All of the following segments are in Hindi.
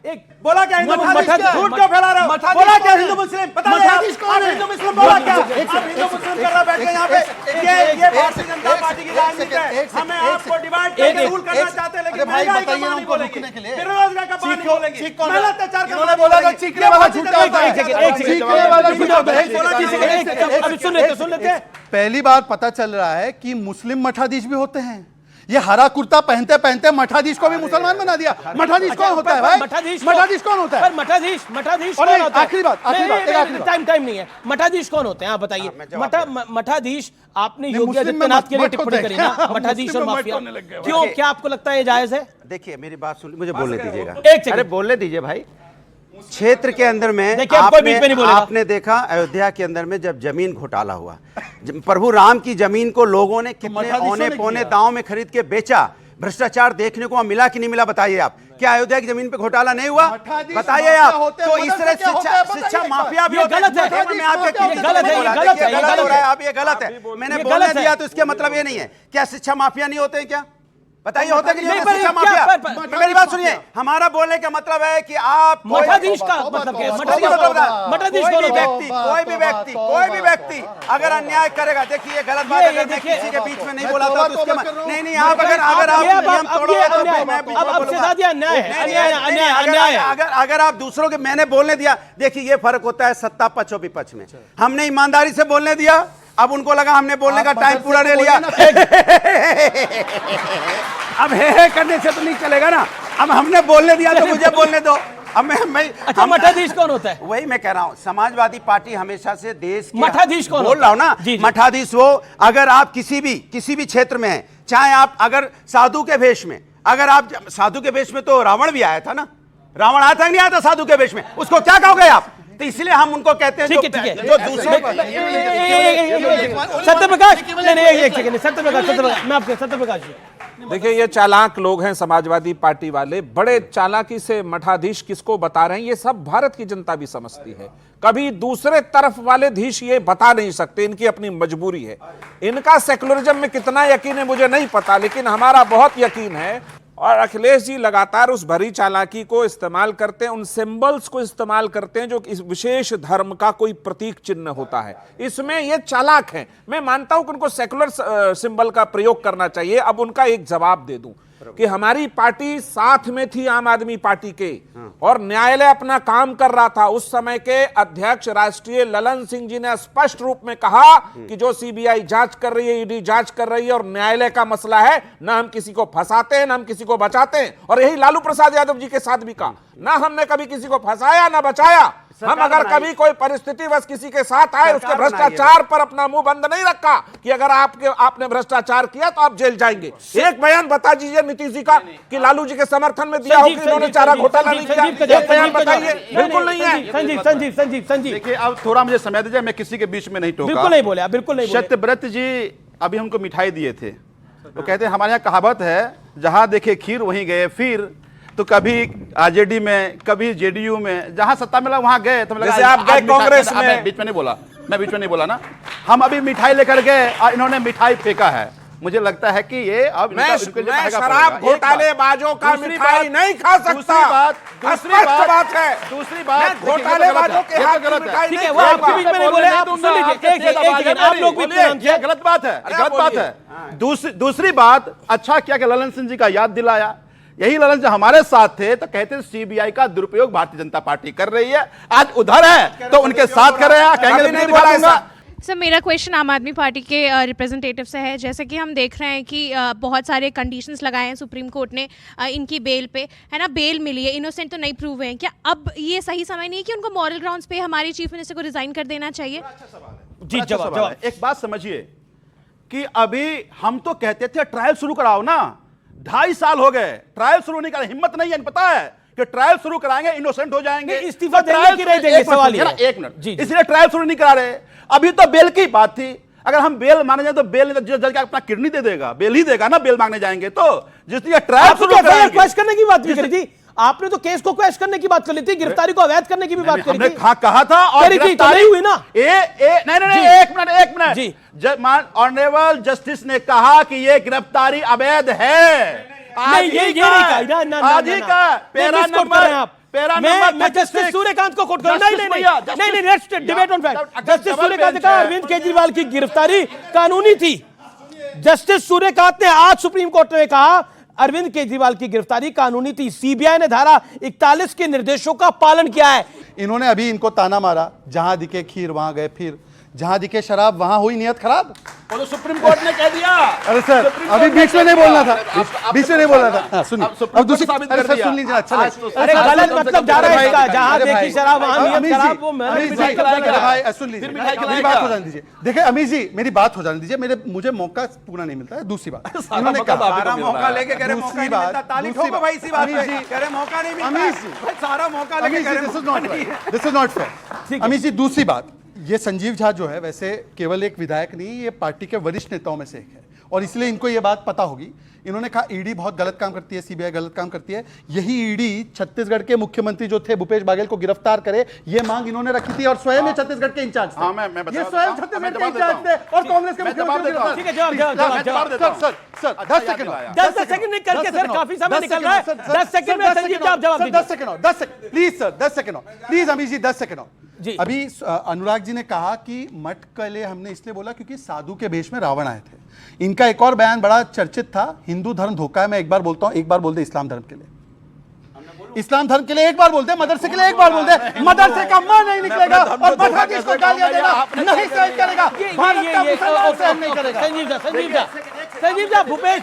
एक बोला क्या हिंदू मुस्लिम झूठ क्यों फैला रहे हो? बोला क्या हिंदू मुस्लिम? बताइए आप हिंदू मुस्लिम बोला क्या? आप हिंदू मुस्लिम कर रहे बैठ के यहाँ पे। ये भारतीय जनता पार्टी की राजनीति है। हमें आपको डिवाइड करके रूल करना चाहते हैं, लेकिन महंगाई का बात नहीं बोलेंगे, बेरोजगारी का बात नहीं बोलेंगे, महिला अत्याचार का बात बोला। चीखने वाला झूठा होता है, चीखने वाला झूठा होता है। अभी सुन लेते। पहली बार पता चल रहा है कि मुस्लिम मठाधीश भी होते हैं। ये हरा कुर्ता पहनते पहनते मठाधीश को भी मुसलमान बना दिया। मठाधीश कौन होता है भाई? मठाधीश कौन होता है? मठाधीश आखिरी बात टाइम नहीं है। मठाधीश कौन होते हैं आप बताइए? मठाधीश आपने योगी आदित्यनाथ के लिए टिप्पणी करी ना, मठाधीश और माफिया, क्यों? क्या आपको लगता है ये जायज है? देखिए मेरी बात सुन, मुझे बोलने दीजिएगा। अरे बोलने दीजिए भाई। क्षेत्र के अंदर में आपने देखा अयोध्या के अंदर में जब जमीन घोटाला हुआ, प्रभु राम की जमीन को लोगों ने कितने औने पौने दांव में खरीद के बेचा। भ्रष्टाचार देखने को मिला कि नहीं मिला बताइए आप? क्या अयोध्या की जमीन पे घोटाला नहीं हुआ? बताइए आप। तो इस तरह शिक्षा माफिया भी गलत है। आप ये गलत है। मैंने बोलने दिया तो इसका मतलब ये नहीं है। क्या शिक्षा माफिया नहीं होते क्या? बताइए होता कि नहीं शिक्षा माफिया? मेरी बात सुनिए, हमारा बोलने का मतलब है कि आप मठाधीश का मतलब क्या है? मठाधीश कोई भी व्यक्ति अगर अन्याय करेगा, देखिए ये गलत बात है। मैं किसी के बीच में नहीं बोला था तो उसके नहीं आप अगर नियम तोड़ोगे तो अगर आप दूसरों के मैंने बोलने दिया। देखिए ये फर्क होता है सत्ता पक्ष और विपक्ष में। हमने ईमानदारी से बोलने दिया, अब उनको लगा हमने बोलने का टाइम पूरा ले लिया। अब हे करने से तो नहीं चलेगा ना। अब हमने बोलने दिया तो मुझे बोलने दो। अब मैं अच्छा मठाधीश कौन होता है? वही मैं कह रहा हूं, समाजवादी पार्टी हमेशा से देश के मठाधीश कौन बोल रहा हूं ना। मठाधीश वो अगर आप किसी भी क्षेत्र में हैं, चाहे आप अगर साधु के भेष में, अगर आप साधु के भेष में, तो रावण भी आया था ना। रावण आया था नहीं आया था साधु के भेष में? उसको क्या कहोगे आप? तो इसलिए हम उनको कहते हैं जो दूसरों सत्यप्रकाश, मैं आपके सत्यप्रकाश। देखिए ये चालाक लोग हैं समाजवादी पार्टी वाले, बड़े चालाकी से मठाधीश किसको बता रहे हैं ये सब भारत की जनता भी समझती है। कभी दूसरे तरफ वाले धीश ये बता नहीं सकते, इनकी अपनी मजबूरी है। इनका सेकुलरिज्म में कितना यकीन है मुझे नहीं पता, लेकिन हमारा बहुत यकीन है। और अखिलेश जी लगातार उस भरी चालाकी को इस्तेमाल करते हैं, उन सिंबल्स को इस्तेमाल करते हैं जो इस विशेष धर्म का कोई प्रतीक चिन्ह होता है। इसमें ये चालाक हैं। मैं मानता हूं कि उनको सेकुलर सिंबल का प्रयोग करना चाहिए। अब उनका एक जवाब दे दूं कि हमारी पार्टी साथ में थी आम आदमी पार्टी के, और न्यायालय अपना काम कर रहा था। उस समय के अध्यक्ष राष्ट्रीय ललन सिंह जी ने स्पष्ट रूप में कहा कि जो सीबीआई जांच कर रही है, ईडी जांच कर रही है और न्यायालय का मसला है, ना हम किसी को फंसाते हैं ना हम किसी को बचाते हैं। और यही लालू प्रसाद यादव जी के साथ भी कहा, ना हमने कभी किसी को फंसाया ना बचाया। हम अगर कभी कोई परिस्थिति बस किसी के साथ आए, उसके भ्रष्टाचार पर अपना मुंह बंद नहीं रखा कि अगर आपने भ्रष्टाचार किया तो आप जेल जाएंगे। एक बयान बता दीजिए नीतीश जी का कि लालू जी के समर्थन में दिया हो कि इन्होंने चारा घोटाला नहीं किया। एक बयान बताइए। बिल्कुल नहीं है। संजीव देखिए अब थोड़ा मुझे समय दीजिए, मैं किसी के बीच में नहीं टोका। बिल्कुल नहीं बोले, बिल्कुल नहीं। सत्यव्रत जी अभी हमको मिठाई दिए थे, तो कहते हैं हमारे यहाँ कहावत है, जहां देखे खीर वहीं गए फिर। तो कभी आरजेडी में, कभी जेडीयू में, जहां सत्ता मिला वहां गए। तो जैसे आप गए कांग्रेस में। मैं बीच में नहीं बोला ना। हम अभी मिठाई लेकर गए और इन्होंने मिठाई फेंका है। मुझे लगता है कि ये अब मैं शराब घोटालेबाजों का मिठाई नहीं खा सकता। दूसरी बात घोटालेबाजों के हाथ की मिठाई नहीं खाऊंगा। गलत बात है। दूसरी बात, अच्छा किया कि ललन सिंह जी का याद दिलाया। यही ललन जो हमारे साथ थे तो कहते हैं सीबीआई का दुरुपयोग भारतीय जनता पार्टी कर रही है, आज उधर है तो उनके साथ कर रहे हैं। कहेंगे नहीं दिखा। सर मेरा क्वेश्चन आम आदमी पार्टी के रिप्रेजेंटेटिव से है। जैसे कि हम देख रहे हैं कि बहुत सारे कंडीशंस लगाए हैं सुप्रीम कोर्ट ने इनकी बेल पे, है ना। बेल मिली है, इनोसेंट तो नहीं प्रूव है। क्या अब ये सही समय नहीं है कि उनको मॉरल ग्राउंड्स पे हमारे चीफ मिनिस्टर को रिजाइन कर देना चाहिए? जी जवाब। एक बात समझिए कि अभी हम तो कहते थे ट्रायल शुरू कराओ ना, 2.5 साल हो गए ट्रायल शुरू नहीं करा। हिम्मत नहीं है, पता है कि ट्रायल शुरू कराएंगे इनोसेंट हो जाएंगे, इस्तीफा देंगे कि नहीं देंगे, सवाल ये। एक मिनट, इसलिए ट्रायल शुरू नहीं करा रहे। अभी तो बेल की बात थी। अगर हम बेल माने जाए तो बेल जज के अपना किडनी दे देगा, बेल ही देगा ना, बेल मांगने जाएंगे तो। जिसने ट्रायल शुरू करने की बात भी करी थी आपने, तो केस को क्वेश्चन करने की बात कर ली थी, गिरफ्तारी को अवैध करने की भी बात करी थी। कहा था और गिरफ्तारी हुई ना। नहीं, एक मिनट। ऑनरेबल जस्टिस ने कहा कि ये गिरफ्तारी अवैध है। ये नहीं कहा। पैरा मैं नंबर जस्टिस 36 सूर्यकांत को कोट करूं। Justice भैया, नहीं, लेट्स डिबेट ऑन फैक्ट। अगर जस्टिस डबल सूर्यकांत ने बेंच कहा है। अरविंद केजरीवाल की गिरफ्तारी कानूनी थी। जस्टिस सूर्यकांत ने आज सुप्रीम कोर्ट में कहा अरविंद केजरीवाल की गिरफ्तारी कानूनी थी। सीबीआई ने धारा 41 के निर्देशों का पालन किया है। इन्होंने अभी इनको ताना मारा, जहां दिखे खीर वहां गए फिर, जहां दिखे शराब वहां हुई नियत खराब। वो तो सुप्रीम कोर्ट ने कह दिया। अरे सर अभी बीच में नहीं बोलना था, बीच में नहीं बोलना था। सुनिए सुप्रीम अब दूसरी कोर्ट साबित अरे कर सर दिया। सुन लीजिए, अच्छा आज तो- अरे गलत मतलब जा रहा है इसका, जहां अरे देखी भाई, शराब वहां नियत अमीश खराब। जी, वो मैं अमीश जी, मिठाई खिलाएगा। अरे भाई सुन लीजिए, फिर मिठाई मेरी खिलाएगा। बात हो जाने दीजिए। देखिए अमीश जी मेरी बात हो जाने दीजिए, मुझे मौका पूरा नहीं मिलता है। दूसरी बात इन्होंने मौका कहा, सारा मौका लेके कह रहे मौका दूसरी नहीं बात, मिलता। ताली दूसरी ठोको भाई इसी बात अमीश पे। जी, कह रहे मौका नहीं मिलता। अमीश जी, भाई सारा मौका लेके कह रहे दिस इज मौका नॉट नहीं है। Fair, this is not fair. Amish ji दूसरी बात, ये संजीव झा जो है वैसे केवल एक विधायक नहीं, ये पार्टी के वरिष्ठ नेताओं में से एक है और इसलिए इनको ये बात पता होगी। इन्होंने कहा ईडी बहुत गलत काम करती है, सीबीआई गलत काम करती है। यही ईडी छत्तीसगढ़ के मुख्यमंत्री जो थे भूपेश बघेल को गिरफ्तार करे, ये मांग इन्होंने रखी थी और स्वयं ये छत्तीसगढ़ के इंचार्ज थे। हाँ, मैं बता ये देता स्वयं हूं। छत्तीसगढ़ मैं के जवाब इंचार्ज देता थे और कांग्रेस के मैं जवाब मुख्यमंत्री देता हूं। को ठीक है, जवाब सर 10 सेकंड 10 सेकंड नहीं करके सर काफी समय निकल रहा है। 10 सेकंड में संजीव जी आप जवाब दीजिए। 10 सेकंड और 10 सेकंड प्लीज सर, 10 सेकंड और प्लीज अमीश जी 10 सेकंड और जी। अभी अनुराग जी ने कहा कि मठ के लिए हमने इसलिए बोला क्योंकि साधु के भेष में रावण आए थे। इनका एक और बयान बड़ा चर्चित था, हिंदू धर्म धोखा है। मैं एक बार बोलता हूं, एक बार बोल दे इस्लाम धर्म के लिए, इस्लाम धर्म के लिए एक बार बोलते, मदरसे के लिए एक बार बोलते। मदरसे का मां नहीं निकलेगा और मठाधीश को गालियां देगा नहीं सहन करेगा, भारत का मुसलमान सहन नहीं करेगा। संजीव जी भूपेश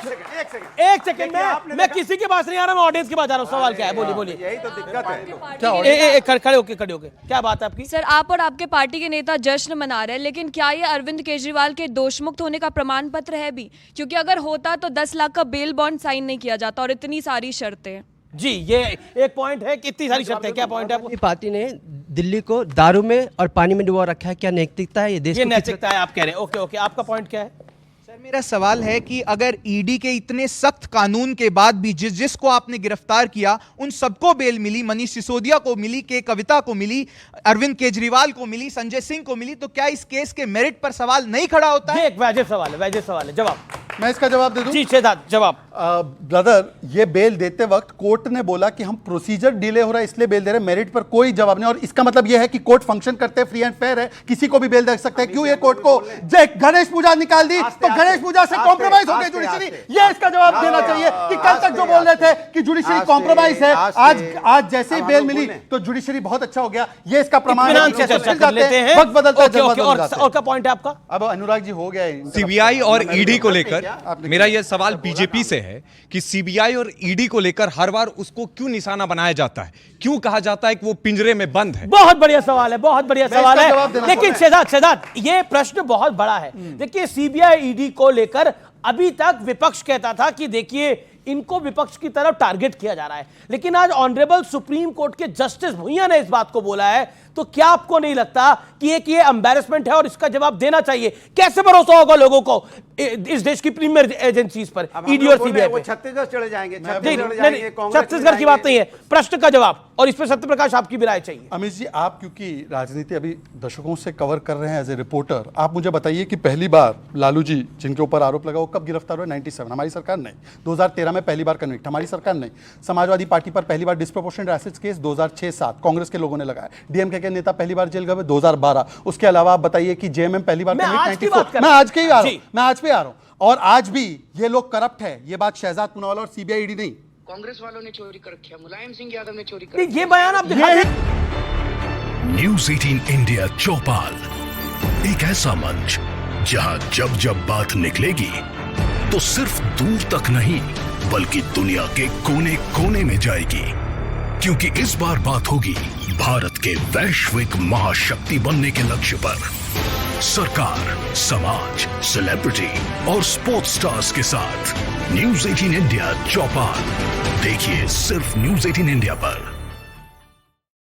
एक सेकंड में, मैं किसी के पास नहीं आ रहा, मैं ऑडियंस के पास जा रहा हूँ। सवाल क्या है, बोलिए बोलिए। यही तो दिक्कत है। खड़े होके क्या बात है आपकी? सर आप और आपके पार्टी के नेता जश्न मना रहे हैं, लेकिन क्या ये अरविंद केजरीवाल के दोषमुक्त होने का प्रमाण पत्र है भी? क्योंकि अगर होता तो 10 लाख का बेल बॉन्ड साइन नहीं किया जाता और इतनी सारी शर्तें। जी ये एक पॉइंट है कि इतनी सारी शर्तें, क्या पॉइंट है आपको? पार्टी ने दिल्ली को दारू में और पानी में डुबो रखा है, क्या नैतिकता है ये देश ये को? नैतिकता है आप कह रहे हैं। ओके ओके, आपका पॉइंट क्या है? सर मेरा सवाल है कि अगर ईडी के इतने सख्त कानून के बाद भी जिसको आपने गिरफ्तार किया उन सबको बेल मिली, मनीष सिसोदिया को मिली, के कविता को मिली, अरविंद केजरीवाल को मिली, संजय सिंह को मिली, तो क्या इस केस के मेरिट पर सवाल नहीं खड़ा होता है? ये एक वाजिब सवाल है, वाजिब सवाल है। जवाब मैं इसका जवाब दे दूं? जी शहजाद जवाब। ब्रदर ये बेल देते वक्त कोर्ट ने बोला कि हम प्रोसीजर डिले हो रहा है इसलिए बेल दे रहे हैं, मेरिट पर कोई जवाब नहीं। और इसका मतलब यह है कि कोर्ट फंक्शन करते हैं, फ्री एंड फेयर है, किसी को भी बेल दे सकते हैं। क्यों ये कोर्ट को गणेश पूजा निकाल दी तो गणेश पूजा से कॉम्प्रोमाइज हो गई जुडिशरी, ये इसका जवाब देना चाहिए कि कल तक जो बोल रहे थे कि जुडिशरी कॉम्प्रोमाइज है, आज जैसे ही बेल मिली तो जुडिशरी बहुत अच्छा हो गया, ये इसका प्रमाण है। इत्मीनान से चर्चा कर लेते हैं। वक्त बदलता है, ओके, जज्बात ओके, बदल जाते हैं। और क्या पॉइंट है आपका? अब अनुराग जी हो गया है। सीबीआई और ईडी को लेकर मेरा यह सवाल बीजेपी से है कि सीबीआई और ईडी को लेकर हर बार उसको क्यों निशाना बनाया जाता है? क्यों कहा जाता है कि वो पिंजरे में बंद है? बहुत बढ़िया सवाल है, बहुत बढ़िया सवाल इसका जवाब है। देना लेकिन शहजाद ये प्रश्न बहुत बड़ा है। देखिए सीबीआई ईडी को लेकर अभी तक विपक्ष कहता था कि देखिए इनको विपक्ष की तरफ टारगेट किया जा रहा है, लेकिन आज ऑनरेबल सुप्रीम कोर्ट के जस्टिस भुइया ने इस बात को बोला है, तो क्या आपको नहीं लगता कि एक ये एम्बैरेसमेंट है और इसका जवाब देना चाहिए? कैसे भरोसा होगा लोगों को इस देश की प्रीमियर एजेंसीज पर, ईडी और सीबीआई पे? छत्तीसगढ़ चले जाएंगे, नहीं, छत्तीसगढ़ की बात नहीं है, प्रश्न का जवाब, और इस पर सत्यप्रकाश आपकी भी राय चाहिए। अमित जी आप क्योंकि राजनीति अभी दशकों से कवर कर रहे हैं एज ए रिपोर्टर, आप मुझे बताइए कि पहली बार लालू जी जिनके ऊपर आरोप लगा वो कब गिरफ्तार हुए? 97, हमारी सरकार नहीं। 2013 में पहली बार कन्विक्ट, हमारी सरकार नहीं। समाजवादी पार्टी पर पहली बार डिस्प्रोपोर्शनेट एसेट्स केस 2006-7 कांग्रेस के लोगों ने लगाया। डीएमके के नेता पहली बार जेल गए 2012। उसके अलावा आप बताइए कि जेएमएम पहली बार मैं आज की बात कर मैं रहा हूं। आज के ही आ रहा हूं, जी। मैं आज पे आ रहा हूं। और आज भी ये लोग करप्ट है, ये बात शहजाद पूनावाला और सीबीआई ईडी नहीं, कांग्रेस वालों ने चोरी कर रखा, मुलायम सिंह यादव ने चोरी कर नहीं, ये बयान आप दिखा न्यूज़ 18 इंडिया चौपाल, एक ऐसा मंच जहां जब जब बात निकलेगी तो सिर्फ दूर तक नहीं बल्कि दुनिया के कोने कोने में जाएगी, क्योंकि इस बार बात होगी भारत के वैश्विक महाशक्ति बनने के लक्ष्य पर। सरकार, समाज, सेलिब्रिटी और स्पोर्ट्स स्टार्स के साथ न्यूज़ 18 इंडिया चौपाल देखिए सिर्फ न्यूज़ 18 इंडिया पर।